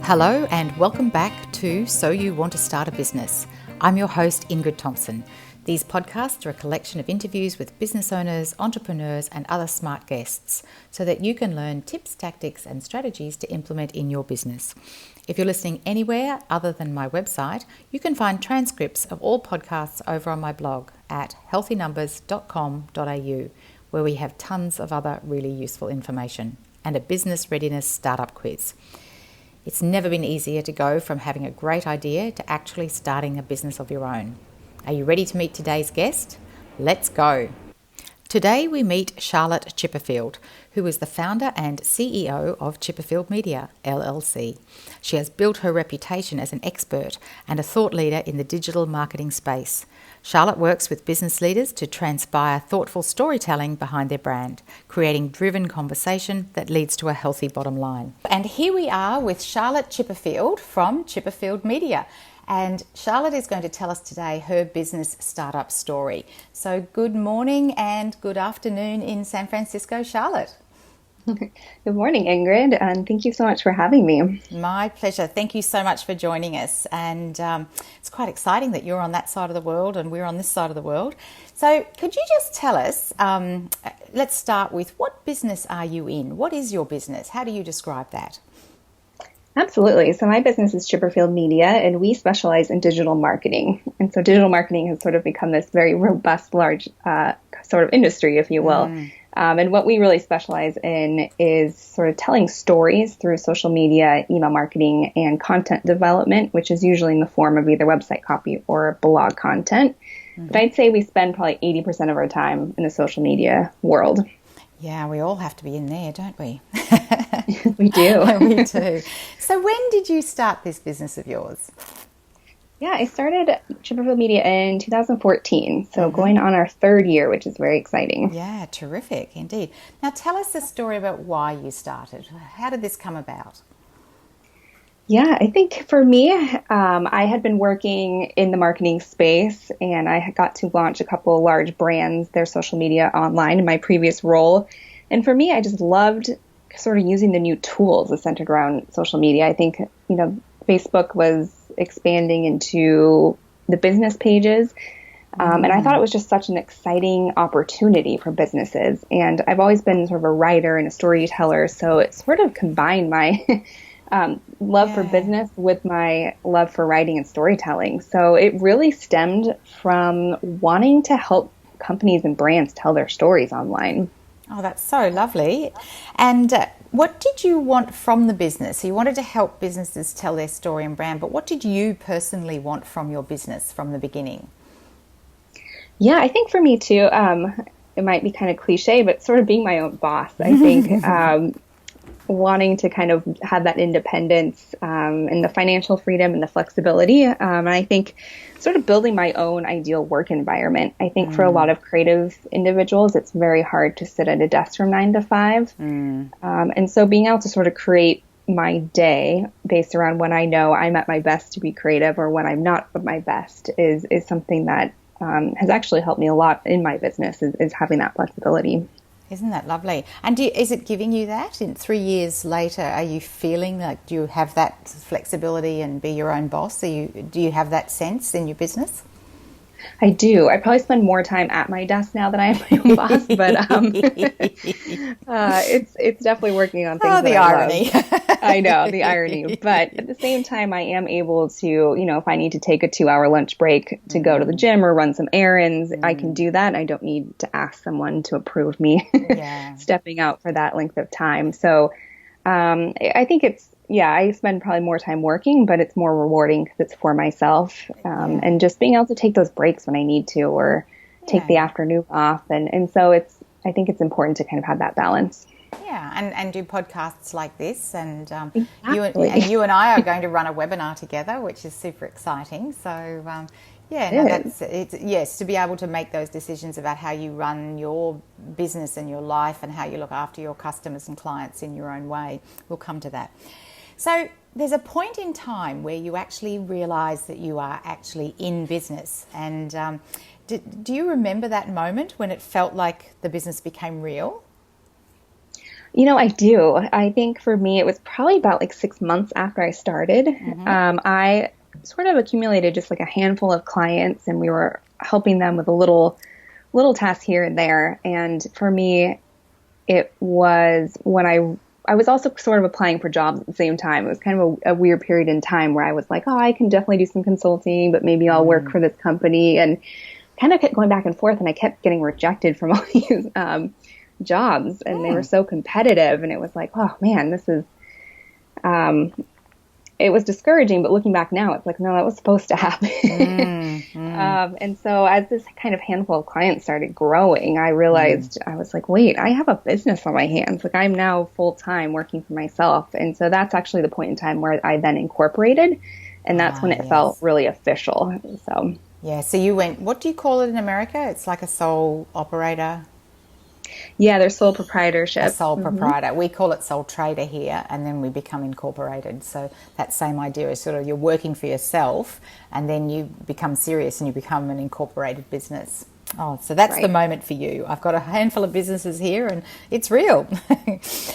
Hello and welcome back to So You Want to Start a Business. I'm your host, Ingrid Thompson. These podcasts are a collection of interviews with business owners, entrepreneurs and other smart guests so that you can learn tips, tactics and strategies to implement in your business. If you're listening anywhere other than my website, you can find transcripts of all podcasts over on my blog at healthynumbers.com.au, where we have tons of other really useful information and a business readiness startup quiz. It's never been easier to go from having a great idea to actually starting a business of your own. Are you ready to meet today's guest? Let's go. Today we meet Charlotte Chipperfield, who is the founder and CEO of Chipperfield Media, LLC. She has built her reputation as an expert and a thought leader in the digital marketing space. Charlotte works with business leaders to transpire thoughtful storytelling behind their brand, creating driven conversation that leads to a healthy bottom line. And here we are with Charlotte Chipperfield from Chipperfield Media. And Charlotte is going to tell us today her business startup story. So good morning and good afternoon in San Francisco, Charlotte. Good morning, Ingrid, and thank you so much for having me. My pleasure. Thank you so much for joining us. And it's quite exciting that you're on that side of the world and we're on this side of the world. So could you just tell us, let's start with, what business are you in? What is your business? How do you describe that? Absolutely. So my business is Chipperfield Media, and we specialize in digital marketing. And so digital marketing has sort of become this very robust, large sort of industry, if you will. And what we really specialize in is sort of telling stories through social media, email marketing, and content development, which is usually in the form of either website copy or blog content. But I'd say we spend probably 80% of our time in the social media world. Yeah, we all have to be in there, don't we? We do. We do. So when did you start this business of yours? Yeah, I started Chipperfield Media in 2014, so going on our third year, which is very exciting. Yeah, terrific indeed. Now tell us the story about why you started. How did this come about? Yeah, I think for me, I had been working in the marketing space, and I got to launch a couple of large brands, their social media online in my previous role. And for me, I just loved sort of using the new tools that centered around social media. I think, Facebook was expanding into the business pages. And I thought it was just such an exciting opportunity for businesses. And I've always been sort of a writer and a storyteller. So it sort of combined my love for business with my love for writing and storytelling. So it really stemmed from wanting to help companies and brands tell their stories online. Oh, that's so lovely. And what did you want from the business? So you wanted to help businesses tell their story and brand, but what did you personally want from your business from the beginning? Yeah, I think for me too, it might be kind of cliche, but sort of being my own boss, I think, wanting to kind of have that independence and the financial freedom and the flexibility. And I think sort of building my own ideal work environment. I think for a lot of creative individuals, it's very hard to sit at a desk from 9 to 5. And so being able to sort of create my day based around when I know I'm at my best to be creative or when I'm not at my best is something that has actually helped me a lot in my business, is having that flexibility. Isn't that lovely? And is it giving you that? In 3 years later, are you feeling like, do you have that flexibility and be your own boss? Do you have that sense in your business? I do. I probably spend more time at my desk now than I am my own boss, but it's definitely working on things. Oh, the irony. I know, the irony. But at the same time, I am able to, if I need to take a 2-hour lunch break to go to the gym or run some errands, I can do that. I don't need to ask someone to approve me stepping out for that length of time. So I think I spend probably more time working, but it's more rewarding because it's for myself. And just being able to take those breaks when I need to, or take the afternoon off. And so I think it's important to kind of have that balance. Yeah, and do podcasts like this. And Exactly. you and I are going to run a webinar together, which is super exciting. So, yes, to be able to make those decisions about how you run your business and your life and how you look after your customers and clients in your own way. We'll come to that. So there's a point in time where you actually realise that you are actually in business. And do you remember that moment when it felt like the business became real? I do. I think for me, it was probably about like 6 months after I started. I sort of accumulated just like a handful of clients, and we were helping them with a little tasks here and there. And for me, it was when I was also sort of applying for jobs at the same time. It was kind of a weird period in time where I was like, oh, I can definitely do some consulting, but maybe I'll work for this company, and kind of kept going back and forth. And I kept getting rejected from all these jobs, and they were so competitive. And it was like, oh man, this is, it was discouraging, but looking back now, it's like, no, that was supposed to happen. And so as this kind of handful of clients started growing, I realized I was like, wait, I have a business on my hands. Like I'm now full time working for myself. And so that's actually the point in time where I then incorporated, and that's when it felt really official. So yeah. So you went, what do you call it in America? It's like a sole operator. Yeah, they're sole proprietorship. A sole proprietor. We call it sole trader here, and then we become incorporated. So that same idea is sort of you're working for yourself, and then you become serious and you become an incorporated business. Oh, so that's the moment for you. I've got a handful of businesses here, and it's real.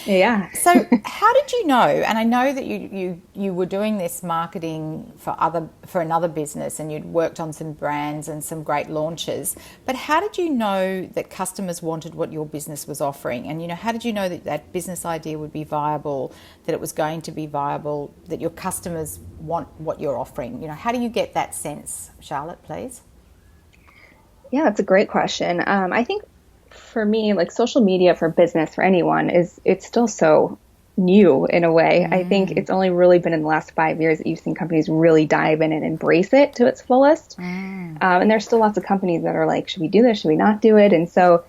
Yeah. So how did you know? And I know that you were doing this marketing for another business, and you'd worked on some brands and some great launches. But how did you know that customers wanted what your business was offering? And how did you know that that business idea would be viable, that it was going to be viable, that your customers want what you're offering? How do you get that sense, Charlotte, please? Yeah, that's a great question. I think for me, like social media for business for anyone it's still so new in a way. I think it's only really been in the last 5 years that you've seen companies really dive in and embrace it to its fullest. And there's still lots of companies that are like, should we do this? Should we not do it? And so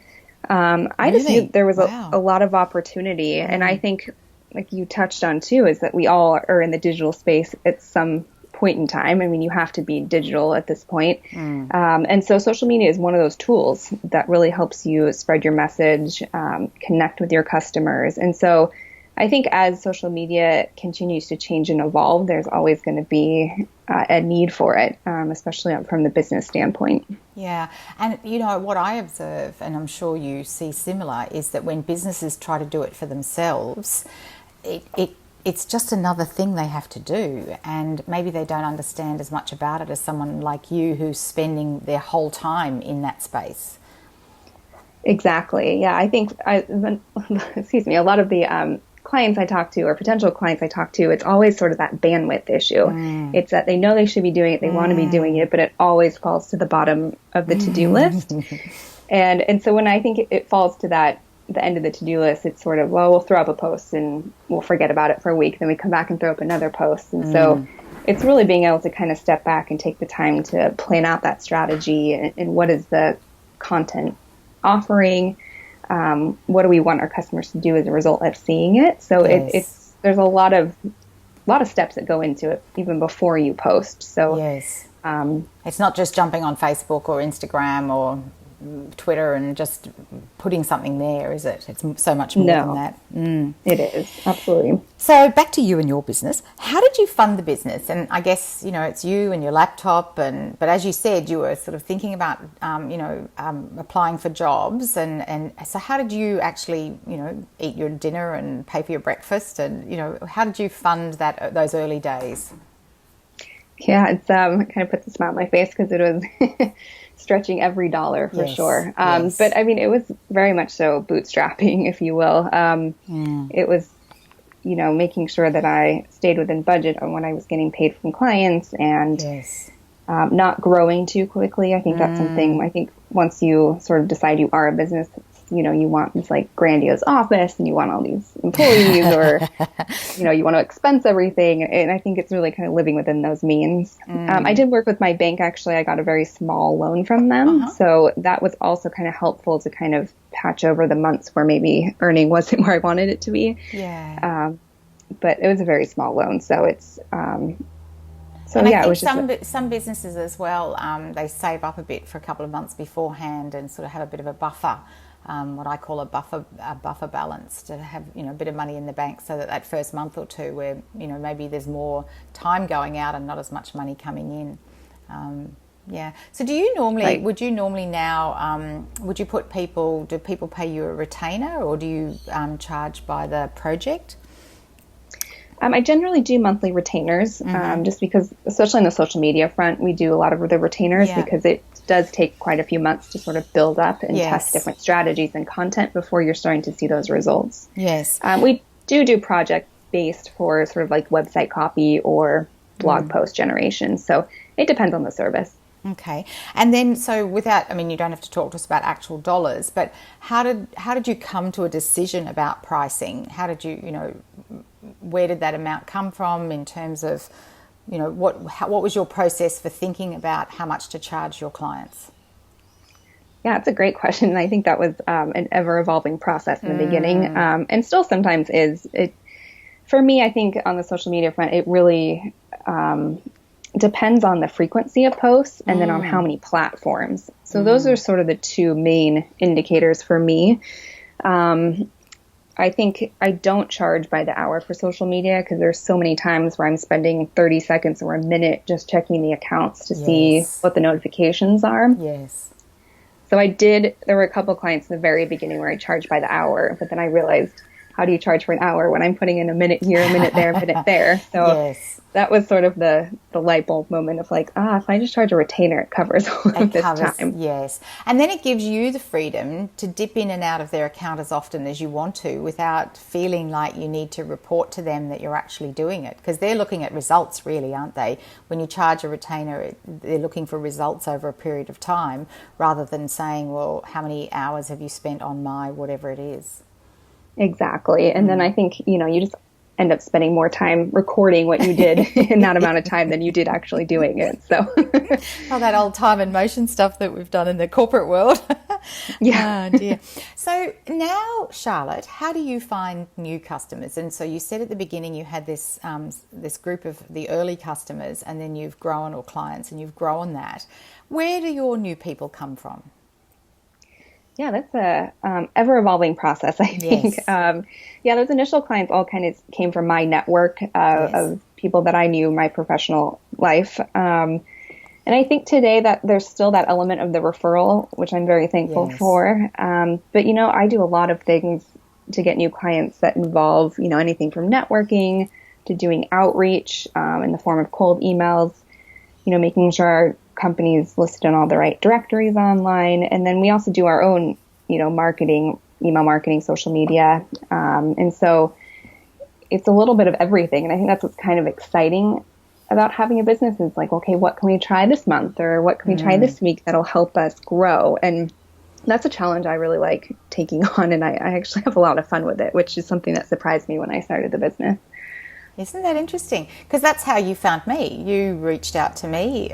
I just knew there was a lot of opportunity. And I think, like you touched on too, is that we all are in the digital space at some point in time. I mean, you have to be digital at this point. And so social media is one of those tools that really helps you spread your message, connect with your customers. And so I think as social media continues to change and evolve, there's always going to be a need for it, especially from the business standpoint. Yeah. And, what I observe, and I'm sure you see similar, is that when businesses try to do it for themselves, it's just another thing they have to do, and maybe they don't understand as much about it as someone like you who's spending their whole time in that space. Exactly. Yeah, I think excuse me, a lot of the clients I talk to, or potential clients I talk to, it's always sort of that bandwidth issue. It's that they know they should be doing it, they want to be doing it, but it always falls to the bottom of the to-do list. And so when I think it falls to the end of the to-do list, it's sort of, well, we'll throw up a post and we'll forget about it for a week. Then we come back and throw up another post. And so it's really being able to kind of step back and take the time to plan out that strategy and what is the content offering. What do we want our customers to do as a result of seeing it? So there's a lot of steps that go into it even before you post. So it's not just jumping on Facebook or Instagram or Twitter and just putting something there, is it? It's so much more than that. It is, absolutely. So back to you and your business. How did you fund the business? And I guess, it's you and your laptop, but as you said, you were sort of thinking about, applying for jobs. And so how did you actually, eat your dinner and pay for your breakfast? And, how did you fund those early days? Yeah, it's kind of puts a smile on my face because it was stretching every dollar for sure. But I mean, it was very much so bootstrapping, if you will. It was, making sure that I stayed within budget on what I was getting paid from clients and not growing too quickly. I think that's something, I think once you sort of decide you are a business, you want this like grandiose office and you want all these employees or, you want to expense everything. And I think it's really kind of living within those means. I did work with my bank. Actually, I got a very small loan from them. So that was also kind of helpful to kind of patch over the months where maybe earning wasn't where I wanted it to be. But it was a very small loan. So it's, and I think some businesses as well, they save up a bit for a couple of months beforehand and sort of have a bit of a buffer. What I call a buffer balance, to have a bit of money in the bank, so that first month or two where maybe there's more time going out and not as much money coming in. Yeah. So do you normally, would you normally now, would you put people, do people pay you a retainer, or do you charge by the project? I generally do monthly retainers, just because, especially on the social media front, we do a lot of the retainers because it does take quite a few months to sort of build up and test different strategies and content before you're starting to see those results. Yes. We do project-based for sort of like website copy or blog post generation. So it depends on the service. Okay. And then, so without, I mean, you don't have to talk to us about actual dollars, but how did you come to a decision about pricing? How did you, where did that amount come from in terms of, what was your process for thinking about how much to charge your clients? Yeah, it's a great question. And I think that was an ever-evolving process in the beginning, and still sometimes is. For me, I think on the social media front, it really depends on the frequency of posts and then on how many platforms. So those are sort of the two main indicators for me. I think I don't charge by the hour for social media because there's so many times where I'm spending 30 seconds or a minute just checking the accounts to see what the notifications are. Yes. So there were a couple clients in the very beginning where I charged by the hour, but then I realized, how do you charge for an hour when I'm putting in a minute here, a minute there, a minute there? So that was sort of the light bulb moment of like, if I just charge a retainer, it covers all of this time. Yes. And then it gives you the freedom to dip in and out of their account as often as you want to without feeling like you need to report to them that you're actually doing it. Because they're looking at results really, aren't they? When you charge a retainer, they're looking for results over a period of time rather than saying, well, how many hours have you spent on my whatever it is? Exactly. And then I think, you just end up spending more time recording what you did in that amount of time than you did actually doing it. So that old time and motion stuff that we've done in the corporate world. Yeah. Oh, dear. So now, Charlotte, how do you find new customers? And so you said at the beginning you had this this group of the early customers, and then you've grown, or clients, and you've grown that. Where do your new people come from? Yeah, that's a ever-evolving process, I think. Yes. Those initial clients all kind of came from my network of people that I knew in my professional life. And I think today that there's still that element of the referral, which I'm very thankful for. But, I do a lot of things to get new clients that involve, anything from networking to doing outreach in the form of cold emails, making sure our companies listed in all the right directories online. And then we also do our own, marketing, email marketing, social media. And so it's a little bit of everything. And I think that's what's kind of exciting about having a business is like, okay, what can we try this month, or what can we try this week that'll help us grow? And that's a challenge I really like taking on. And I actually have a lot of fun with it, which is something that surprised me when I started the business. Isn't that interesting? Because that's how you found me. You reached out to me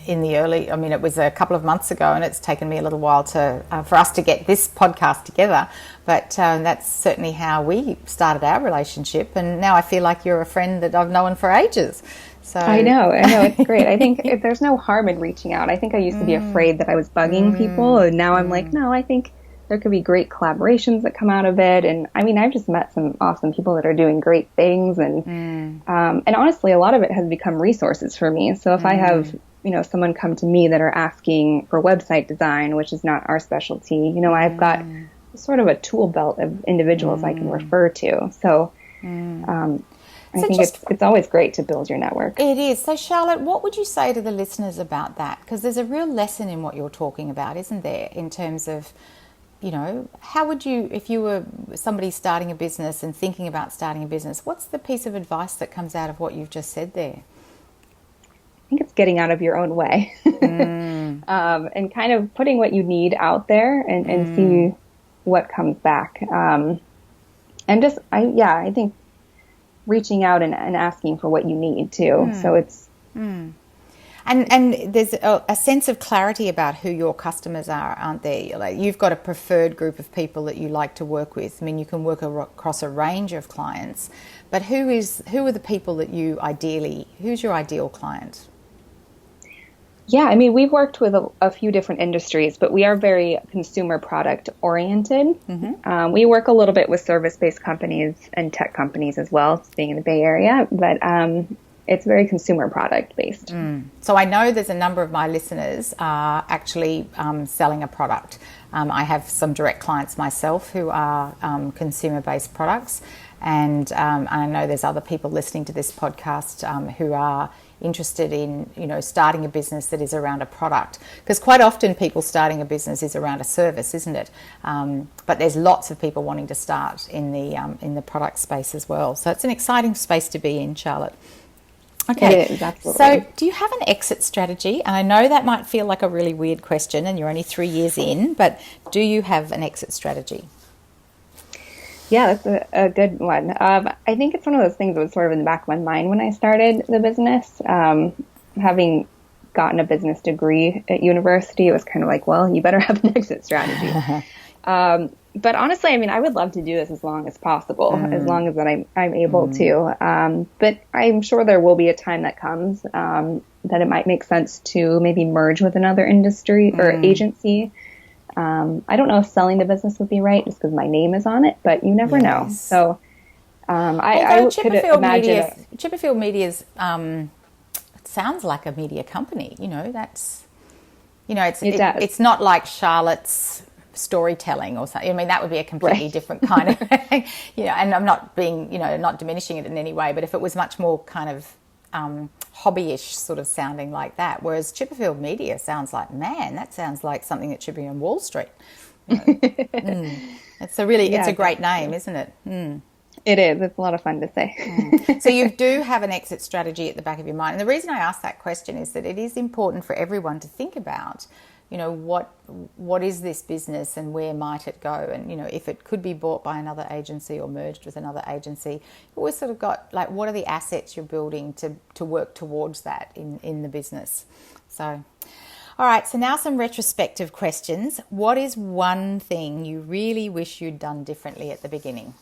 in the early, it was a couple of months ago, and it's taken me a little while for us to get this podcast together. But that's certainly how we started our relationship. And now I feel like you're a friend that I've known for ages. So I know, it's great. I think there's no harm in reaching out. I think I used to be afraid that I was bugging people, and now I'm like, no, I think there could be great collaborations that come out of it. And I've just met some awesome people that are doing great things. And honestly, a lot of it has become resources for me. So if I have, someone come to me that are asking for website design, which is not our specialty, I've got sort of a tool belt of individuals I can refer to. So, I think it's always great to build your network. It is. So, Charlotte, what would you say to the listeners about that? Because there's a real lesson in what you're talking about, isn't there, in terms of, how would you, if you were somebody starting a business and thinking about starting a business, what's the piece of advice that comes out of what you've just said there? I think it's getting out of your own way and kind of putting what you need out there and see what comes back. I think reaching out and asking for what you need too. So it's... And there's a sense of clarity about who your customers are, aren't there? Like, you've got a preferred group of people that you like to work with. You can work across a range of clients, but who are the people that who's your ideal client? Yeah, we've worked with a few different industries, but we are very consumer product oriented. We work a little bit with service-based companies and tech companies as well, being in the Bay Area. But it's very consumer product based. So I know there's a number of my listeners are actually selling a product. I have some direct clients myself who are consumer-based products, and I know there's other people listening to this podcast who are interested in, starting a business that is around a product, because quite often people starting a business is around a service, isn't it? But there's lots of people wanting to start in the product space as well. So it's an exciting space to be in, Charlotte. Okay, it is, absolutely. So do you have an exit strategy? And I know that might feel like a really weird question and you're only 3 years in, but do you have an exit strategy? Yeah, that's a good one. I think it's one of those things that was sort of in the back of my mind when I started the business. Having gotten a business degree at university, it was kind of like, well, you better have an exit strategy. But honestly, I mean, I would love to do this as long as possible, as long as that I'm able to. But I'm sure there will be a time that comes that it might make sense to maybe merge with another industry or agency. I don't know if selling the business would be right just because my name is on it, but you never know. So I could imagine Chipperfield Media's it sounds like a media company. It's not like Charlotte's storytelling or something. I mean, that would be a completely different kind of and I'm not being not diminishing it in any way, but if it was much more kind of hobbyish sort of sounding like that, whereas Chipperfield Media sounds like, man, that sounds like something that should be on Wall Street. It's a great name, isn't it? It is. It's a lot of fun to say. So you do have an exit strategy at the back of your mind. And the reason I ask that question is that it is important for everyone to think about, what is this business and where might it go? And, if it could be bought by another agency or merged with another agency, you've always sort of got, like, what are the assets you're building to work towards that in the business? So, all right, so now some retrospective questions. What is one thing you really wish you'd done differently at the beginning?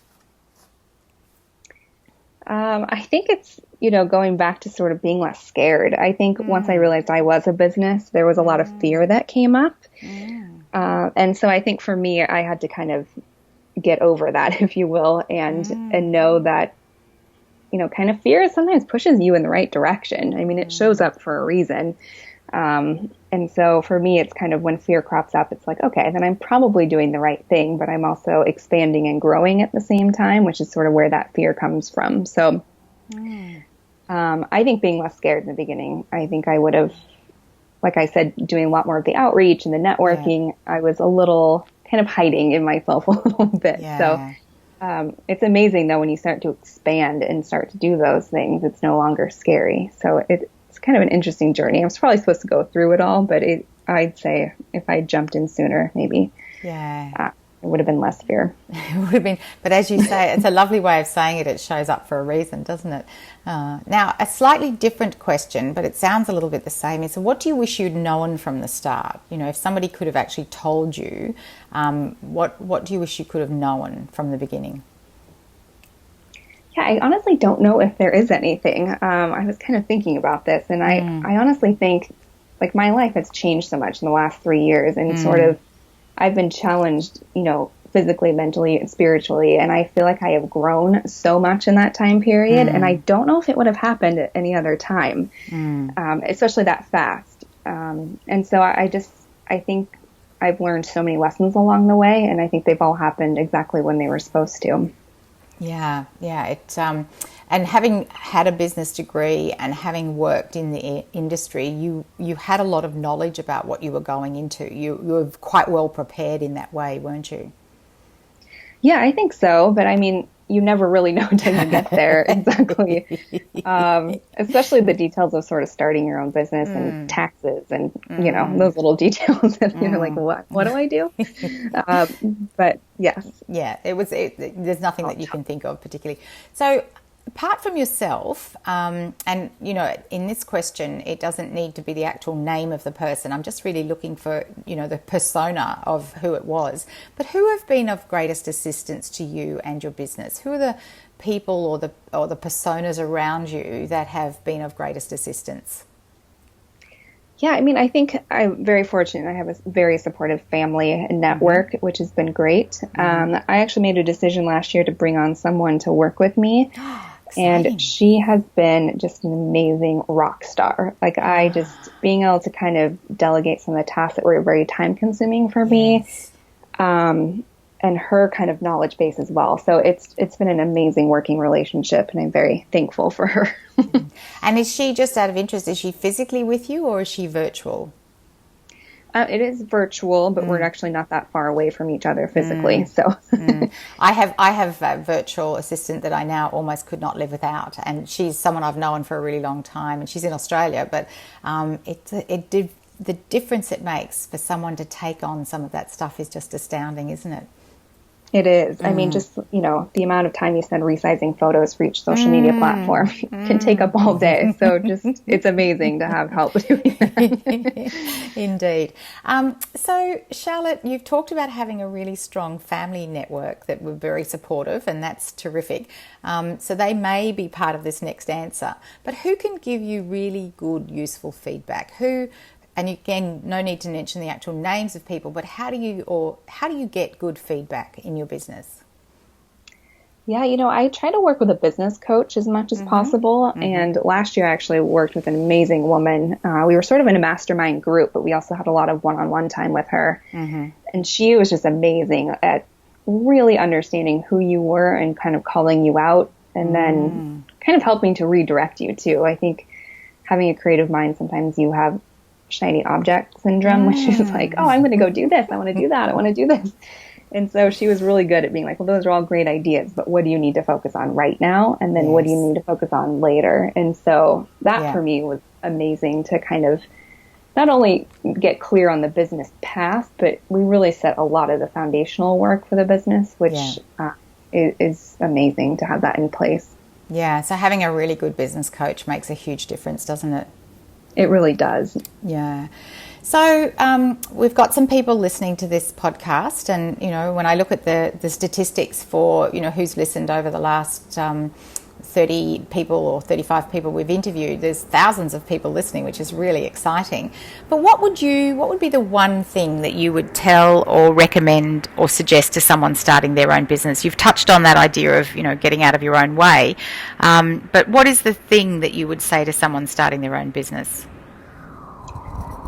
I think it's, going back to sort of being less scared. I think once I realized I was a business, there was a lot of fear that came up. And so I think for me, I had to kind of get over that, if you will, and know that, kind of fear sometimes pushes you in the right direction. I mean, it shows up for a reason. And so for me, it's kind of when fear crops up, it's like, okay, then I'm probably doing the right thing, but I'm also expanding and growing at the same time, which is sort of where that fear comes from. So I think being less scared in the beginning, I think I would have, like I said, doing a lot more of the outreach and the networking. I was a little kind of hiding in myself a little bit. So it's amazing, though, when you start to expand and start to do those things, it's no longer scary. So it's kind of an interesting journey. I was probably supposed to go through it all, but I'd say if I jumped in sooner, maybe it would have been less fear. It would have been, but as you say, it's a lovely way of saying it. It shows up for a reason, doesn't it? Now, a slightly different question, but it sounds a little bit the same, is what do you wish you'd known from the start? If somebody could have actually told you, what do you wish you could have known from the beginning? Yeah, I honestly don't know if there is anything. I was kind of thinking about this, and I honestly think, like, my life has changed so much in the last 3 years, and sort of I've been challenged, physically, mentally, and spiritually, and I feel like I have grown so much in that time period, and I don't know if it would have happened at any other time, especially that fast. And so I think I've learned so many lessons along the way, and I think they've all happened exactly when they were supposed to. Yeah. And having had a business degree and having worked in the industry, you had a lot of knowledge about what you were going into. You were quite well prepared in that way, weren't you? Yeah, I think so. But I mean, you never really know until you get there. Exactly. Especially the details of sort of starting your own business and taxes and, those little details that you're like, what do I do? But yes. Yeah, there's nothing that you can think of particularly. So apart from yourself, and, in this question, it doesn't need to be the actual name of the person. I'm just really looking for, the persona of who it was. But who have been of greatest assistance to you and your business? Who are the people or the personas around you that have been of greatest assistance? Yeah, I mean, I think I'm very fortunate. I have a very supportive family and network, which has been great. I actually made a decision last year to bring on someone to work with me. And she has been just an amazing rock star. Like being able to kind of delegate some of the tasks that were very time consuming for me, and her kind of knowledge base as well. So it's been an amazing working relationship, and I'm very thankful for her. And is she, just out of interest, is she physically with you or is she virtual? It is virtual, but we're actually not that far away from each other physically. So I have a virtual assistant that I now almost could not live without, and she's someone I've known for a really long time, and she's in Australia. But the difference it makes for someone to take on some of that stuff is just astounding, isn't it? It is. I mean, just, the amount of time you spend resizing photos for each social media platform can take up all day. So it's amazing to have help doing that. Indeed. So Charlotte, you've talked about having a really strong family network that were very supportive, and that's terrific. So they may be part of this next answer, but who can give you really good, useful feedback? And again, no need to mention the actual names of people, but how do you get good feedback in your business? Yeah, I try to work with a business coach as much as possible. And last year I actually worked with an amazing woman. We were sort of in a mastermind group, but we also had a lot of one-on-one time with her. And she was just amazing at really understanding who you were and kind of calling you out, and then kind of helping to redirect you too. I think having a creative mind, sometimes you have shiny object syndrome, which is like, oh, I'm going to go do this. I want to do that. I want to do this. And so she was really good at being like, well, those are all great ideas, but what do you need to focus on right now? And then what do you need to focus on later? And so that for me was amazing to kind of not only get clear on the business path, but we really set a lot of the foundational work for the business, which is amazing to have that in place. Yeah. So having a really good business coach makes a huge difference, doesn't it? It really does. Yeah. So we've got some people listening to this podcast, and when I look at the statistics for who's listened over the last 30 people or 35 people we've interviewed, there's thousands of people listening, which is really exciting. But what would be the one thing that you would tell or recommend or suggest to someone starting their own business? You've touched on that idea of getting out of your own way, but what is the thing that you would say to someone starting their own business?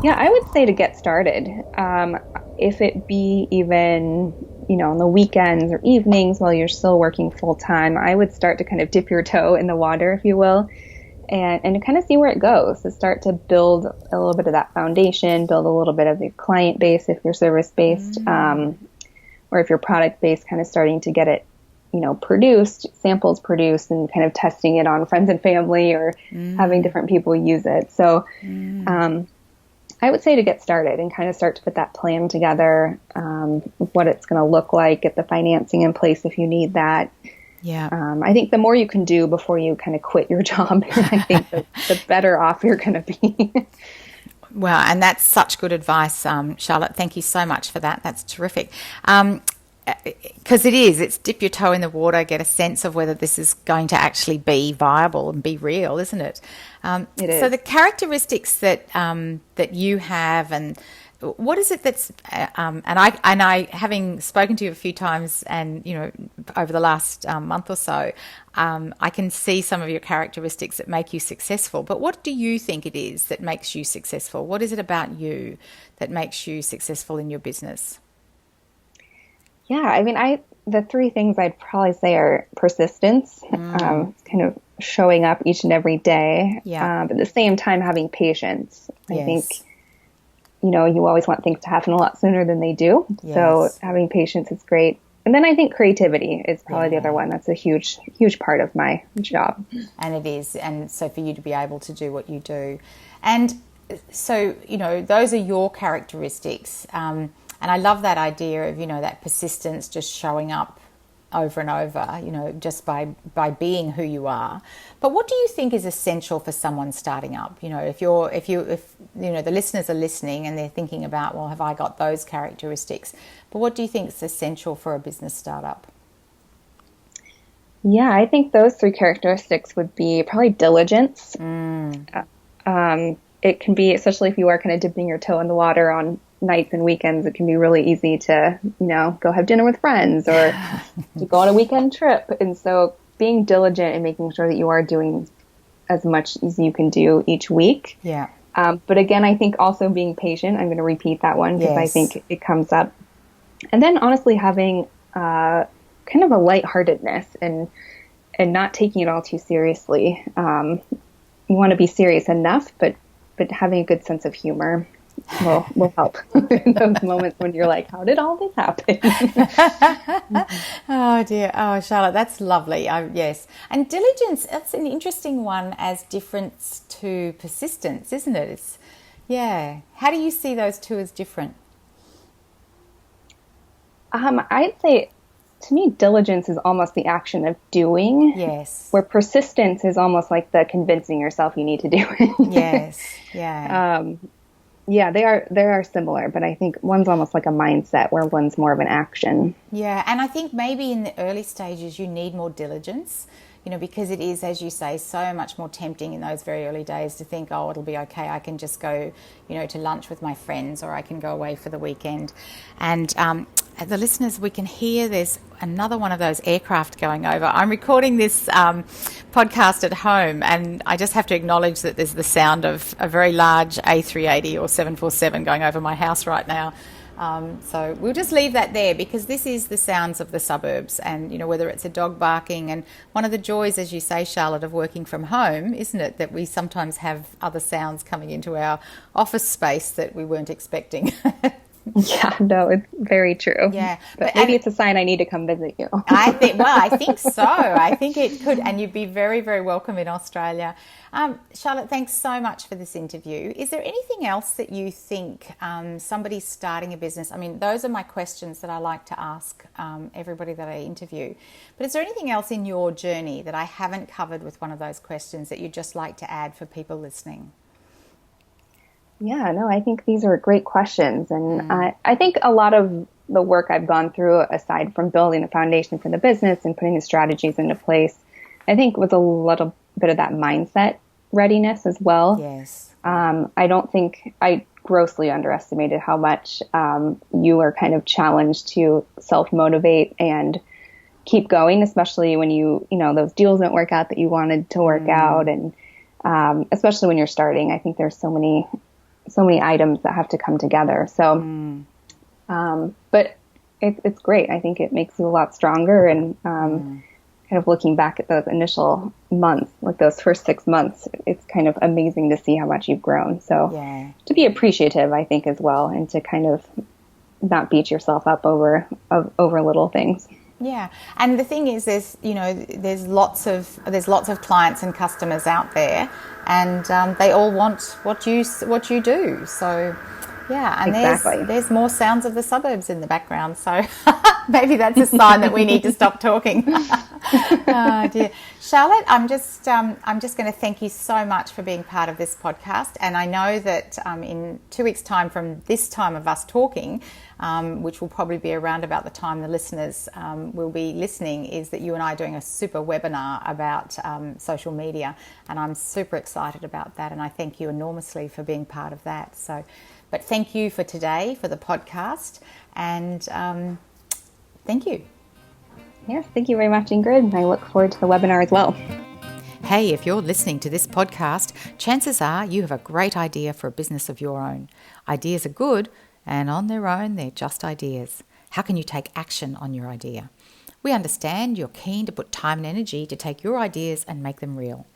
Yeah, I would say to get started. If it be even on the weekends or evenings while you're still working full time, I would start to kind of dip your toe in the water, if you will, and to kind of see where it goes. To start to build a little bit of that foundation, build a little bit of the client base if you're service based, or if you're product based, kind of starting to get it, produced, samples produced, and kind of testing it on friends and family or having different people use it. So, I would say to get started and kind of start to put that plan together, what it's going to look like, get the financing in place if you need that. Yeah. I think the more you can do before you kind of quit your job, I think the better off you're going to be. Wow, and that's such good advice, Charlotte. Thank you so much for that. That's terrific. Because it's dip your toe in the water, get a sense of whether this is going to actually be viable and be real, isn't it? It is. So the characteristics that you have, and what is it that's and I having spoken to you a few times, and over the last month or so, I can see some of your characteristics that make you successful. But what do you think it is that makes you successful? What is it about you that makes you successful in your business? Yeah, I mean, the three things I'd probably say are persistence, kind of showing up each and every day, but at the same time having patience. I think, you always want things to happen a lot sooner than they do. Yes. So having patience is great. And then I think creativity is probably the other one. That's a huge, huge part of my job. And it is. And so for you to be able to do what you do. And so, those are your characteristics. And I love that idea of, that persistence, just showing up over and over, just by being who you are. But what do you think is essential for someone starting up? If the listeners are listening and they're thinking about, well, have I got those characteristics? But what do you think is essential for a business startup? Yeah, I think those three characteristics would be probably diligence. It can be, especially if you are kind of dipping your toe in the water on nights and weekends, it can be really easy to, go have dinner with friends or to go on a weekend trip. And so being diligent and making sure that you are doing as much as you can do each week. Yeah. But again, I think also being patient, I'm going to repeat that one because I think it comes up. And then honestly having kind of a lightheartedness and not taking it all too seriously. You want to be serious enough, but having a good sense of humor will help in those moments when you're like, how did all this happen? Oh dear. Oh, Charlotte, that's lovely. Yes. And diligence, that's an interesting one as difference to persistence, isn't it? How do you see those two as different? I'd say, to me, diligence is almost the action of doing. Yes. Where persistence is almost like the convincing yourself you need to do it. Yes. Yeah. They are similar, but I think one's almost like a mindset where one's more of an action. Yeah, and I think maybe in the early stages you need more diligence, because it is, as you say, so much more tempting in those very early days to think, oh, it'll be okay, I can just go, to lunch with my friends, or I can go away for the weekend. And the listeners, we can hear there's another one of those aircraft going over. I'm recording this podcast at home, and I just have to acknowledge that there's the sound of a very large A380 or 747 going over my house right now. So we'll just leave that there, because this is the sounds of the suburbs, and whether it's a dog barking. And one of the joys, as you say, Charlotte, of working from home, isn't it, that we sometimes have other sounds coming into our office space that we weren't expecting. Yeah, no, it's very true. Yeah, but maybe it's a sign I need to come visit you. I think so. I think it could, and you'd be very, very welcome in Australia. Charlotte, thanks so much for this interview. Is there anything else that you think somebody starting a business, those are my questions that I like to ask everybody that I interview, but is there anything else in your journey that I haven't covered with one of those questions that you'd just like to add for people listening? Yeah, no, I think these are great questions. And I think a lot of the work I've gone through, aside from building the foundation for the business and putting the strategies into place, I think was a little bit of that mindset readiness as well. Yes. I don't think I grossly underestimated how much you are kind of challenged to self-motivate and keep going, especially when those deals don't work out that you wanted to work out. And especially when you're starting, I think there's so many items that have to come together. So, but it's great. I think it makes you a lot stronger. And kind of looking back at those initial months, like those first 6 months, it's kind of amazing to see how much you've grown. So to be appreciative, I think, as well, and to kind of not beat yourself up over little things. Yeah, and the thing is, there's lots of clients and customers out there, and they all want what you do. So, yeah, and exactly. there's more sounds of the suburbs in the background. So maybe that's a sign that we need to stop talking. Oh dear, Charlotte, I'm just going to thank you so much for being part of this podcast. And I know that in 2 weeks' time from this time of us talking, which will probably be around about the time the listeners will be listening, is that you and I are doing a super webinar about social media, and I'm super excited about that, and I thank you enormously for being part of that. So, but thank you for today, for the podcast, and thank you. Yes, thank you very much, Ingrid, and I look forward to the webinar as well. Hey, if you're listening to this podcast, chances are you have a great idea for a business of your own. Ideas are good, and on their own, they're just ideas. How can you take action on your idea? We understand you're keen to put time and energy to take your ideas and make them real.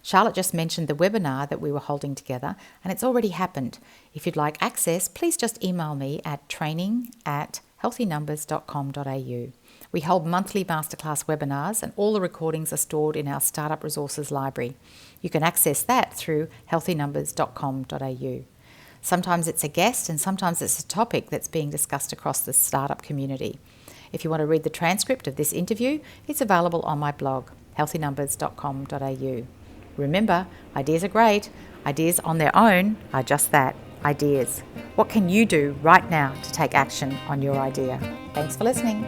Charlotte just mentioned the webinar that we were holding together, and it's already happened. If you'd like access, please just email me at training@healthynumbers.com.au. We hold monthly masterclass webinars, and all the recordings are stored in our Startup Resources library. You can access that through healthynumbers.com.au. Sometimes it's a guest, and sometimes it's a topic that's being discussed across the startup community. If you want to read the transcript of this interview, it's available on my blog, healthynumbers.com.au. Remember, ideas are great. Ideas on their own are just that, ideas. What can you do right now to take action on your idea? Thanks for listening.